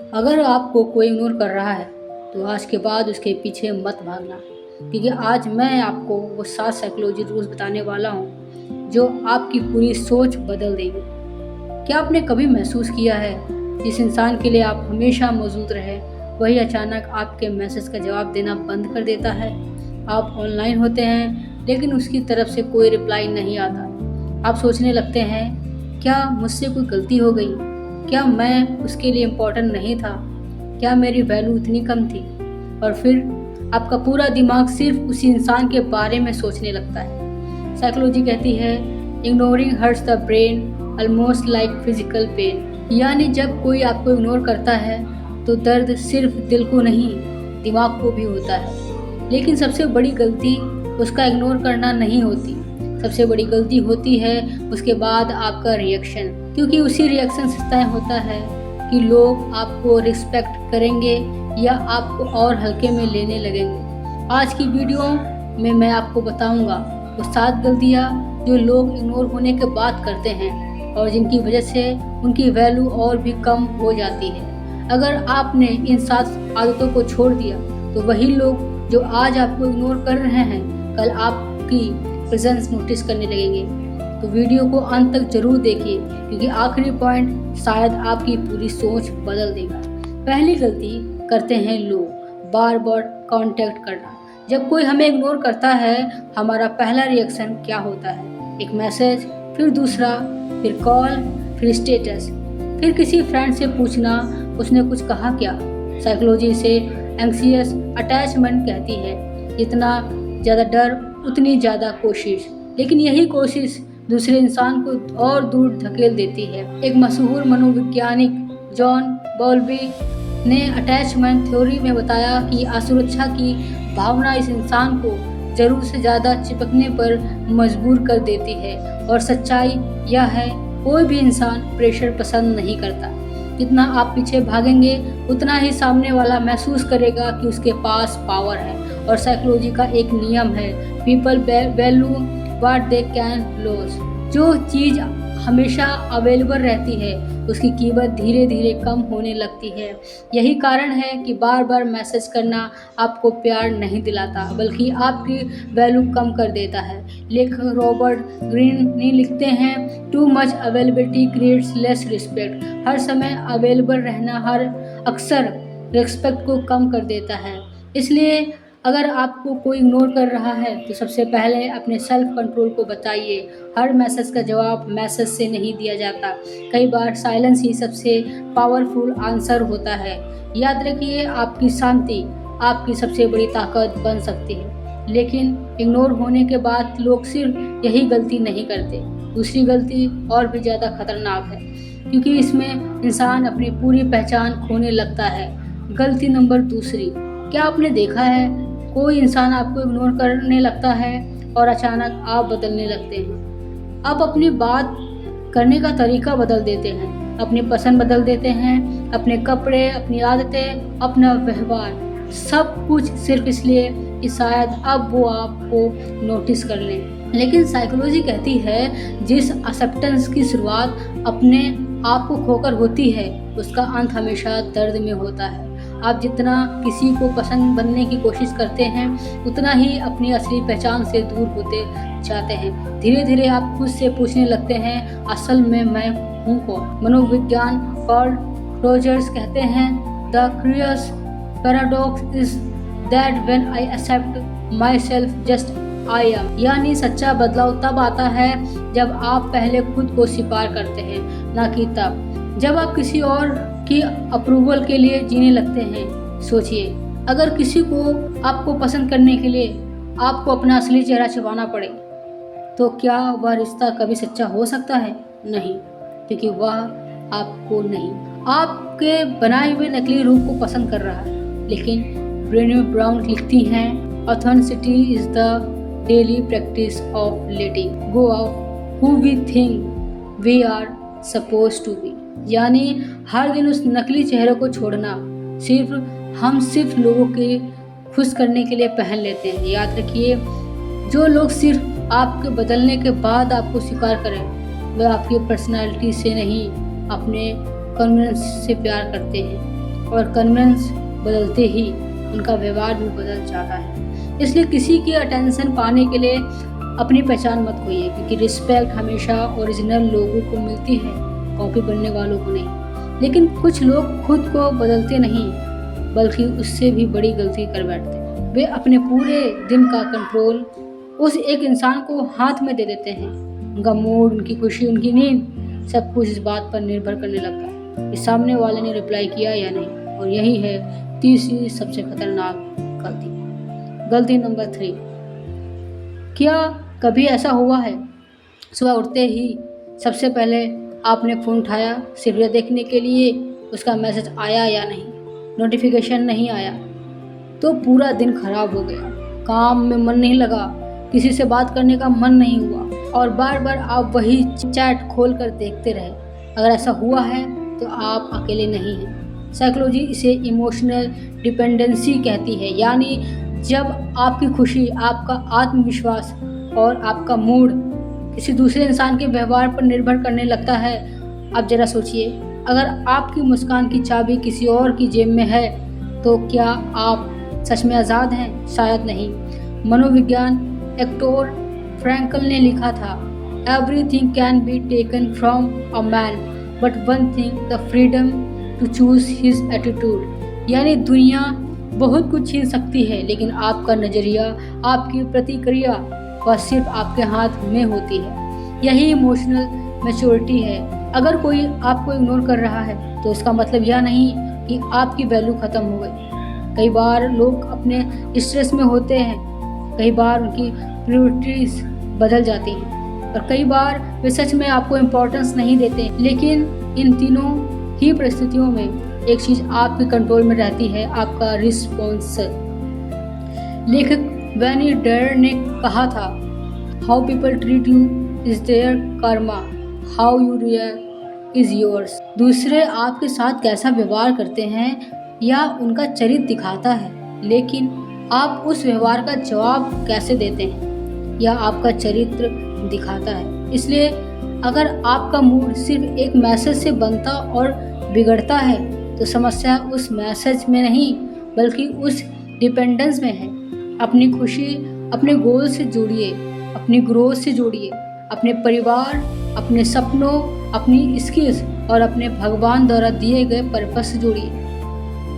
अगर आपको कोई इग्नोर कर रहा है तो आज के बाद उसके पीछे मत भागना, क्योंकि आज मैं आपको वो 7 साइकोलॉजी रूल्स बताने वाला हूँ जो आपकी पूरी सोच बदल देंगे। क्या आपने कभी महसूस किया है जिस इंसान के लिए आप हमेशा मौजूद रहे वही अचानक आपके मैसेज का जवाब देना बंद कर देता है? आप ऑनलाइन होते हैं लेकिन उसकी तरफ से कोई रिप्लाई नहीं आता। आप सोचने लगते हैं, क्या मुझसे कोई गलती हो गई? क्या मैं उसके लिए इम्पोर्टेंट नहीं था? क्या मेरी वैल्यू इतनी कम थी? और फिर आपका पूरा दिमाग सिर्फ उसी इंसान के बारे में सोचने लगता है। साइकोलॉजी कहती है, ignoring hertz the brain almost like physical pain. यानी जब कोई आपको इग्नोर करता है तो दर्द सिर्फ दिल को नहीं, दिमाग को भी होता है। लेकिन सबसे बड़ी गलती उसका इग्नोर करना नहीं होती, सबसे बड़ी गलती होती है उसके बाद आपका रिएक्शन, क्योंकि उसी रिएक्शन से तय होता है कि लोग आपको रिस्पेक्ट करेंगे या आपको और हल्के में लेने लगेंगे। आज की वीडियो में मैं आपको बताऊंगा वो 7 गलतियाँ जो लोग इग्नोर होने के बाद करते हैं और जिनकी वजह से उनकी वैल्यू और भी कम हो जाती है। अगर आपने इन 7 आदतों को छोड़ दिया तो वही लोग जो आज आपको इग्नोर कर रहे हैं कल आपकी प्रेजेंस नोटिस करने लगेंगे। तो वीडियो को अंत तक जरूर देखिए, क्योंकि आखिरी पॉइंट शायद आपकी पूरी सोच बदल देगा। पहली गलती करते हैं लोग, बार बार कांटेक्ट करना। जब कोई हमें इग्नोर करता है हमारा पहला रिएक्शन क्या होता है? एक मैसेज, फिर दूसरा, फिर कॉल, फिर स्टेटस, फिर किसी फ्रेंड से पूछना उसने कुछ कहा क्या। साइकोलॉजी इसे एंग्जियस अटैचमेंट कहती है। जितना ज़्यादा डर उतनी ज़्यादा कोशिश, लेकिन यही कोशिश दूसरे इंसान को और दूर धकेल देती है। एक मशहूर मनोवैज्ञानिक जॉन बॉल्बी ने अटैचमेंट थ्योरी में बताया कि असुरक्षा की भावना इस इंसान को जरूरत से ज़्यादा चिपकने पर मजबूर कर देती है। और सच्चाई यह है, कोई भी इंसान प्रेशर पसंद नहीं करता। जितना आप पीछे भागेंगे उतना ही सामने वाला महसूस करेगा कि उसके पास पावर है। और साइकोलॉजी का एक नियम है, people value what they can lose. जो चीज़ हमेशा अवेलेबल रहती है उसकी कीमत धीरे धीरे कम होने लगती है। यही कारण है कि बार बार मैसेज करना आपको प्यार नहीं दिलाता बल्कि आपकी वैल्यू कम कर देता है। लेखक रॉबर्ट ग्रीन लिखते हैं, too much availability creates less respect. हर समय अवेलेबल रहना अक्सर रिस्पेक्ट को कम कर देता है। इसलिए अगर आपको कोई इग्नोर कर रहा है तो सबसे पहले अपने सेल्फ कंट्रोल को बताइए। हर मैसेज का जवाब मैसेज से नहीं दिया जाता, कई बार साइलेंस ही सबसे पावरफुल आंसर होता है। याद रखिए, आपकी शांति आपकी सबसे बड़ी ताकत बन सकती है। लेकिन इग्नोर होने के बाद लोग सिर्फ यही गलती नहीं करते, दूसरी गलती और भी ज़्यादा खतरनाक है, क्योंकि इसमें इंसान अपनी पूरी पहचान खोने लगता है। गलती नंबर दूसरी, क्या आपने देखा है कोई इंसान आपको इग्नोर करने लगता है और अचानक आप बदलने लगते हैं। आप अपनी बात करने का तरीका बदल देते हैं, अपनी पसंद बदल देते हैं, अपने कपड़े, अपनी आदतें, अपना व्यवहार, सब कुछ सिर्फ इसलिए कि शायद अब वो आपको नोटिस कर लें। लेकिन साइकोलॉजी कहती है, जिस एक्सेप्टेंस की शुरुआत अपने आप को खोकर होती है उसका अंत हमेशा दर्द में होता है। आप जितना किसी को पसंद बनने की कोशिश करते हैं उतना ही अपनी असली पहचान से दूर होते जाते हैं। धीरे धीरे आप खुद से पूछने लगते हैं, असल में मैं हूँ कौन? मनोविज्ञान पॉल रोजर्स कहते हैं, the curious paradox is that when I accept myself just I am. यानी सच्चा बदलाव तब आता है जब आप पहले खुद को स्वीकार करते हैं, ना कि तब जब आप किसी और की अप्रूवल के लिए जीने लगते हैं। सोचिए, अगर किसी को आपको पसंद करने के लिए आपको अपना असली चेहरा छुपाना पड़े तो क्या वह रिश्ता कभी सच्चा हो सकता है? नहीं, क्योंकि वह आपको नहीं, आपके बनाए हुए नकली रूप को पसंद कर रहा है। लेकिन ब्रेने ब्राउन लिखती हैं, authenticity is the daily practice of letting go of who we think we are suppose to be. यानी हर दिन उस नकली चेहरे को छोड़ना हम सिर्फ लोगों के खुश करने के लिए पहन लेते हैं। याद रखिए, जो लोग सिर्फ आपके बदलने के बाद आपको स्वीकार करें वह आपकी पर्सनालिटी से नहीं अपने कन्वीनियंस से प्यार करते हैं। और कन्वेंस बदलते ही उनका व्यवहार भी बदल जाता है। इसलिए किसी की अटेंशन पाने के लिए अपनी पहचान मत खोइए, क्योंकि रिस्पेक्ट हमेशा ओरिजिनल लोगों को मिलती है, कॉपी बनने वालों को नहीं। लेकिन कुछ लोग खुद को बदलते नहीं, बल्कि उससे भी बड़ी गलती कर बैठते हैं। वे अपने पूरे दिन का कंट्रोल उस एक इंसान को हाथ में दे देते हैं। उनका मूड, उनकी खुशी, उनकी नींद, सब कुछ इस बात पर निर्भर करने लगता है कि सामने वाले ने रिप्लाई किया या नहीं। और यही है तीसरी सबसे खतरनाक गलती नंबर 3। क्या कभी ऐसा हुआ है सुबह उठते ही सबसे पहले आपने फ़ोन उठाया सिर्फ यह देखने के लिए उसका मैसेज आया या नहीं? नोटिफिकेशन नहीं आया तो पूरा दिन खराब हो गया, काम में मन नहीं लगा, किसी से बात करने का मन नहीं हुआ और बार बार आप वही चैट खोल कर देखते रहे। अगर ऐसा हुआ है तो आप अकेले नहीं हैं। साइकोलॉजी इसे इमोशनल डिपेंडेंसी कहती है, यानी जब आपकी खुशी, आपका आत्मविश्वास और आपका मूड किसी दूसरे इंसान के व्यवहार पर निर्भर करने लगता है। अब जरा सोचिए, अगर आपकी मुस्कान की चाबी किसी और की जेब में है तो क्या आप सच में आज़ाद हैं? शायद नहीं। मनोविज्ञान एक्टर फ्रैंकल ने लिखा था, everything can be taken from a man but one thing, the freedom to choose his attitude. यानी दुनिया बहुत कुछ छीन सकती है, लेकिन आपका नज़रिया, आपकी प्रतिक्रिया वह सिर्फ आपके हाथ में होती है। यही इमोशनल मैच्योरिटी है। अगर कोई आपको इग्नोर कर रहा है तो इसका मतलब यह नहीं कि आपकी वैल्यू ख़त्म हो गई। कई बार लोग अपने स्ट्रेस में होते हैं, कई बार उनकी प्रायोरिटीज बदल जाती हैं और कई बार वे सच में आपको इम्पोर्टेंस नहीं देते। लेकिन इन तीनों ही परिस्थितियों में एक चीज़ आपके कंट्रोल में रहती है, आपका रिस्पॉन्स। लेखक वैनी डेयर ने कहा था, how people treat you is their karma, how you react is yours. दूसरे आपके साथ कैसा व्यवहार करते हैं या उनका चरित्र दिखाता है, लेकिन आप उस व्यवहार का जवाब कैसे देते हैं या आपका चरित्र दिखाता है। इसलिए अगर आपका मूड सिर्फ एक मैसेज से बनता और बिगड़ता है तो समस्या उस मैसेज में नहीं बल्कि उस डिपेंडेंस में है। अपनी खुशी अपने गोल से जोड़िए, अपनी ग्रोथ से जोड़िए, अपने परिवार, अपने सपनों, अपनी स्किल्स और अपने भगवान द्वारा दिए गए पर्पस से जोड़िए।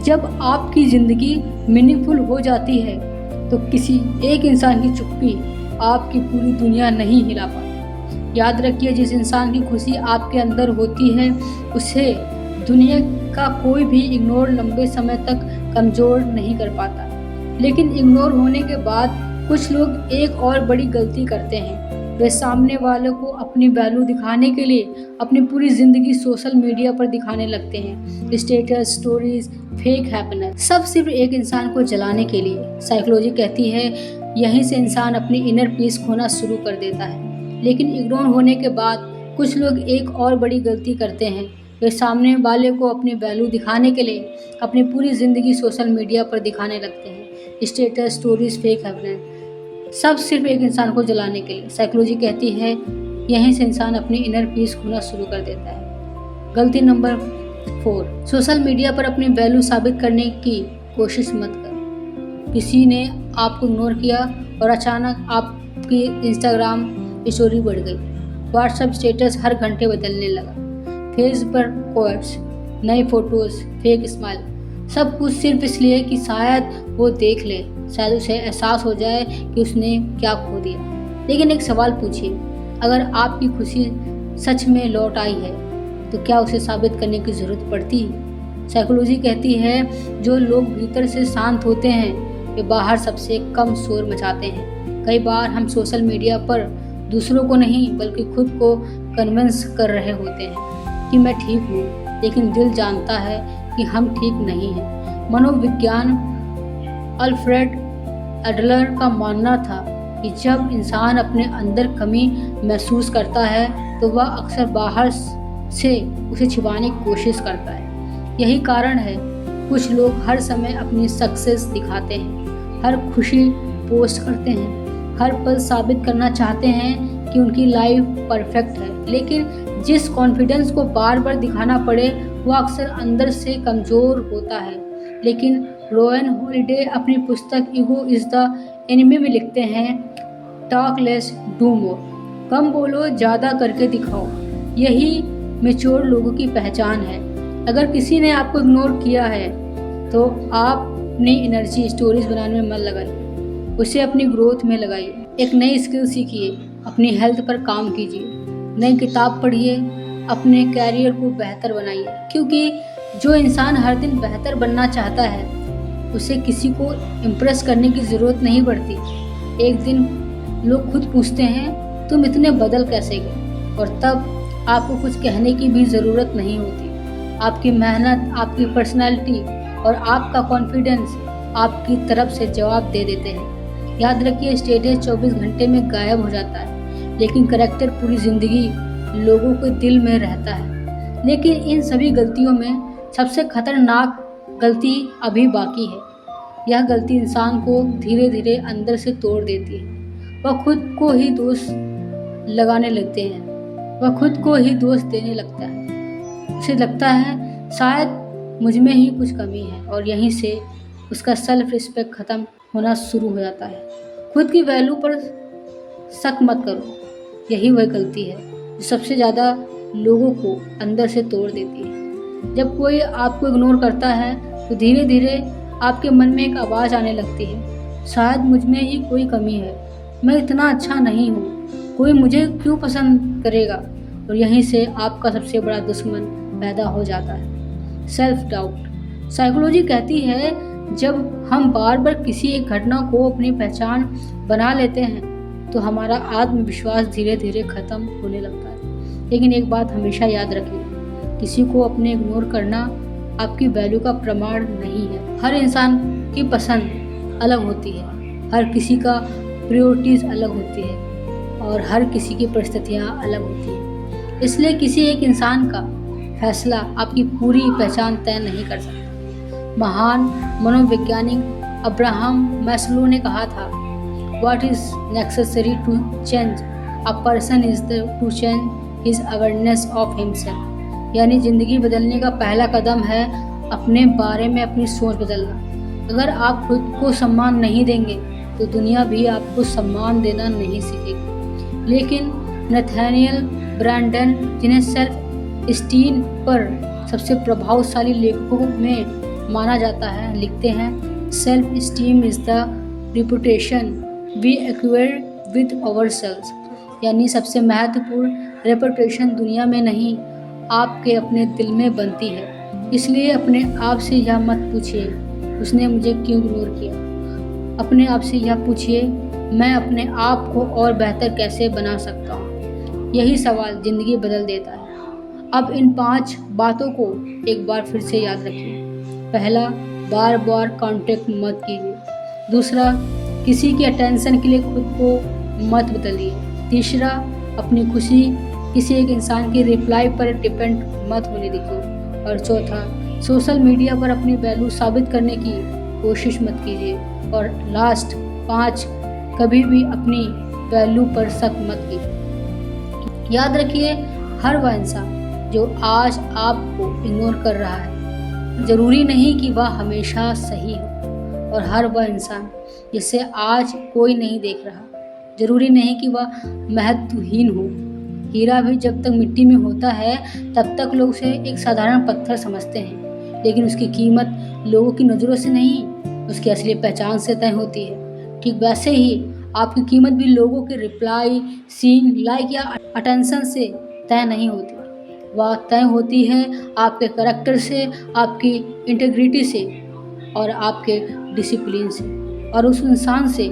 जब आपकी ज़िंदगी मीनिंगफुल हो जाती है तो किसी एक इंसान की चुप्पी आपकी पूरी दुनिया नहीं हिला पाती। याद रखिए, जिस इंसान की खुशी आपके अंदर होती है उसे दुनिया का कोई भी इग्नोर लंबे समय तक कमज़ोर नहीं कर पाता। लेकिन इग्नोर होने के बाद कुछ लोग एक और बड़ी गलती करते हैं। वे सामने वालों को अपनी वैल्यू दिखाने के लिए अपनी पूरी ज़िंदगी सोशल मीडिया पर दिखाने लगते हैं। स्टेटस, स्टोरीज, फेक हैप्पीनेस, सब सिर्फ एक इंसान को जलाने के लिए। साइकोलॉजी कहती है यहीं से इंसान अपनी इनर पीस खोना शुरू कर देता है। लेकिन इग्नोर होने के बाद कुछ लोग एक और बड़ी गलती करते हैं। वे सामने वाले को अपनी वैल्यू दिखाने के लिए अपनी पूरी ज़िंदगी सोशल मीडिया पर दिखाने लगते हैं। स्टेटस, स्टोरीज, फेक हैप्पीनेस, सब सिर्फ एक इंसान को जलाने के लिए। साइकोलॉजी कहती है यहीं से इंसान अपनी इनर पीस खोना शुरू कर देता है। गलती नंबर 4, सोशल मीडिया पर अपनी वैल्यू साबित करने की कोशिश मत करो। किसी ने आपको इग्नोर किया और अचानक आपकी इंस्टाग्राम स्टोरी बढ़ गई, व्हाट्सएप स्टेटस हर घंटे बदलने लगा, फेस पर कोट्स, नई फोटोज़, फेक स्माइल, सब कुछ सिर्फ इसलिए कि शायद वो देख ले, शायद उसे एहसास हो जाए कि उसने क्या खो दिया। लेकिन एक सवाल पूछिए, अगर आपकी खुशी सच में लौट आई है तो क्या उसे साबित करने की ज़रूरत पड़ती है? साइकोलॉजी कहती है जो लोग भीतर से शांत होते हैं वे बाहर सबसे कम शोर मचाते हैं। कई बार हम सोशल मीडिया पर दूसरों को नहीं बल्कि खुद को कन्विंस कर रहे होते हैं कि मैं ठीक हूँ, लेकिन दिल जानता है कि हम ठीक नहीं हैं। मनोविज्ञान अल्फ्रेड एडलर का मानना था कि जब इंसान अपने अंदर कमी महसूस करता है तो वह अक्सर बाहर से उसे छिपाने की कोशिश करता है। यही कारण है कुछ लोग हर समय अपनी सक्सेस दिखाते हैं, हर खुशी पोस्ट करते हैं, हर पल साबित करना चाहते हैं कि उनकी लाइफ परफेक्ट है। लेकिन जिस कॉन्फिडेंस को बार बार दिखाना पड़े वो अक्सर अंदर से कमज़ोर होता है। लेकिन रोएन हॉलिडे अपनी पुस्तक ईगो इज़ द एनिमी में लिखते हैं, टॉक लेस डू मोर। कम बोलो, ज़्यादा करके दिखाओ। यही मैच्योर लोगों की पहचान है। अगर किसी ने आपको इग्नोर किया है तो आप अपनी एनर्जी स्टोरीज बनाने में मत लगाइए, उसे अपनी ग्रोथ में लगाइए। एक नई स्किल सीखिए, अपनी हेल्थ पर काम कीजिए, नई किताब पढ़िए, अपने कैरियर को बेहतर बनाइए। क्योंकि जो इंसान हर दिन बेहतर बनना चाहता है उसे किसी को इम्प्रेस करने की ज़रूरत नहीं पड़ती। एक दिन लोग खुद पूछते हैं तुम इतने बदल कैसे गए, और तब आपको कुछ कहने की भी ज़रूरत नहीं होती। आपकी मेहनत, आपकी पर्सनैलिटी और आपका कॉन्फिडेंस आपकी तरफ से जवाब दे देते हैं। याद रखिए, स्टेटस 24 घंटे में गायब हो जाता है, लेकिन करैक्टर पूरी ज़िंदगी लोगों के दिल में रहता है। लेकिन इन सभी गलतियों में सबसे खतरनाक गलती अभी बाकी है। यह गलती इंसान को धीरे धीरे अंदर से तोड़ देती है। वह खुद को ही दोष लगाने लगते हैं, वह खुद को ही दोष देने लगता है। उसे लगता है शायद मुझ में ही कुछ कमी है, और यहीं से उसका सेल्फ रिस्पेक्ट ख़त्म होना शुरू हो जाता है। खुद की वैल्यू पर शक मत करो, यही वह गलती है जो सबसे ज़्यादा लोगों को अंदर से तोड़ देती है। जब कोई आपको इग्नोर करता है तो धीरे धीरे आपके मन में एक आवाज़ आने लगती है, शायद मुझ में ही कोई कमी है, मैं इतना अच्छा नहीं हूँ, कोई मुझे क्यों पसंद करेगा। और यहीं से आपका सबसे बड़ा दुश्मन पैदा हो जाता है, सेल्फ डाउट। साइकोलॉजी कहती है जब हम बार बार किसी एक घटना को अपनी पहचान बना लेते हैं तो हमारा आत्मविश्वास धीरे धीरे ख़त्म होने लगता है। लेकिन एक बात हमेशा याद रखिए, किसी को अपने इग्नोर करना आपकी वैल्यू का प्रमाण नहीं है। हर इंसान की पसंद अलग होती है, हर किसी का प्रायोरिटीज़ अलग होती है, और हर किसी की परिस्थितियाँ अलग होती हैं। इसलिए किसी एक इंसान का फैसला आपकी पूरी पहचान तय नहीं कर सकता। महान मनोवैज्ञानिक अब्राहम मैस्लो ने कहा था, what is necessary to change a person is to change his awareness of himself. यानी ज़िंदगी बदलने का पहला कदम है अपने बारे में अपनी सोच बदलना। अगर आप खुद को सम्मान नहीं देंगे तो दुनिया भी आपको सम्मान देना नहीं सीखेगी। लेकिन नथानियल ब्रैंडन, जिन्हें सेल्फ स्टीम पर सबसे प्रभावशाली लेखकों में माना जाता है, लिखते हैं, self esteem is the reputation we acquire with ourselves. यानी सबसे महत्वपूर्ण रेपुटेशन दुनिया में नहीं, आपके अपने दिल में बनती है। इसलिए अपने आप से यह मत पूछिए उसने मुझे क्यों इग्नोर किया। अपने आप से यह पूछिए, मैं अपने आप को और बेहतर कैसे बना सकता हूँ। यही सवाल ज़िंदगी बदल देता है। अब इन 5 बातों को एक बार फिर से याद रखिए। पहला, बार बार कांटेक्ट मत कीजिए। दूसरा, किसी की अटेंशन के लिए खुद को मत बदलिए। तीसरा, अपनी खुशी किसी एक इंसान की रिप्लाई पर डिपेंड मत होने दीजिए। और चौथा, सोशल मीडिया पर अपनी वैल्यू साबित करने की कोशिश मत कीजिए। और लास्ट 5, कभी भी अपनी वैल्यू पर शक मत कीजिए। याद रखिए, हर वह इंसान जो आज आपको इग्नोर कर रहा है ज़रूरी नहीं कि वह हमेशा सही हो, और हर वह इंसान जिसे आज कोई नहीं देख रहा ज़रूरी नहीं कि वह महत्वहीन हो। हीरा भी जब तक मिट्टी में होता है तब तक लोग उसे एक साधारण पत्थर समझते हैं, लेकिन उसकी कीमत लोगों की नज़रों से नहीं, उसकी असली पहचान से तय होती है। ठीक वैसे ही आपकी कीमत भी लोगों के रिप्लाई, सीन, लाइक या अटेंशन से तय नहीं होती। वह तय होती है आपके करैक्टर से, आपकी इंटीग्रिटी से, और आपके डिसिप्लिन से, और उस इंसान से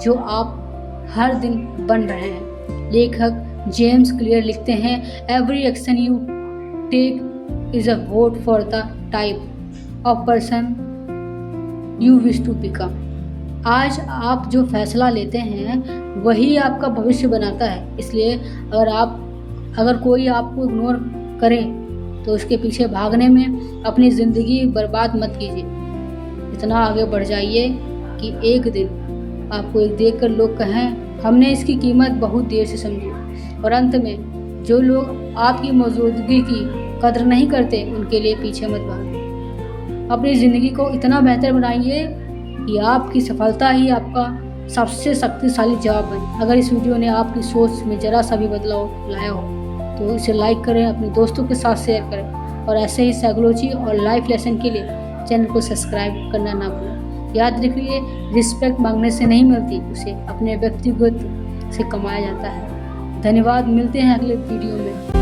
जो आप हर दिन बन रहे हैं। लेखक जेम्स क्लियर लिखते हैं, every action you take is a vote for the type of person you wish to become. आज आप जो फैसला लेते हैं वही आपका भविष्य बनाता है। इसलिए अगर कोई आपको इग्नोर करे तो उसके पीछे भागने में अपनी ज़िंदगी बर्बाद मत कीजिए। इतना आगे बढ़ जाइए कि एक दिन आपको एक देखकर लोग कहें, हमने इसकी कीमत बहुत देर से समझी। और अंत में जो लोग आपकी मौजूदगी की कदर नहीं करते उनके लिए पीछे मत भागो। अपनी ज़िंदगी को इतना बेहतर बनाइए कि आपकी सफलता ही आपका सबसे शक्तिशाली जवाब बने। अगर इस वीडियो ने आपकी सोच में ज़रा सा भी बदलाव लाया हो तो इसे लाइक करें, अपने दोस्तों के साथ शेयर करें और ऐसे ही साइकोलॉजी और लाइफ लेसन के लिए चैनल को सब्सक्राइब करना ना भूलें। याद रखिए, रिस्पेक्ट मांगने से नहीं मिलती, उसे अपने व्यक्तिगत से कमाया जाता है। धन्यवाद, मिलते हैं अगले वीडियो में।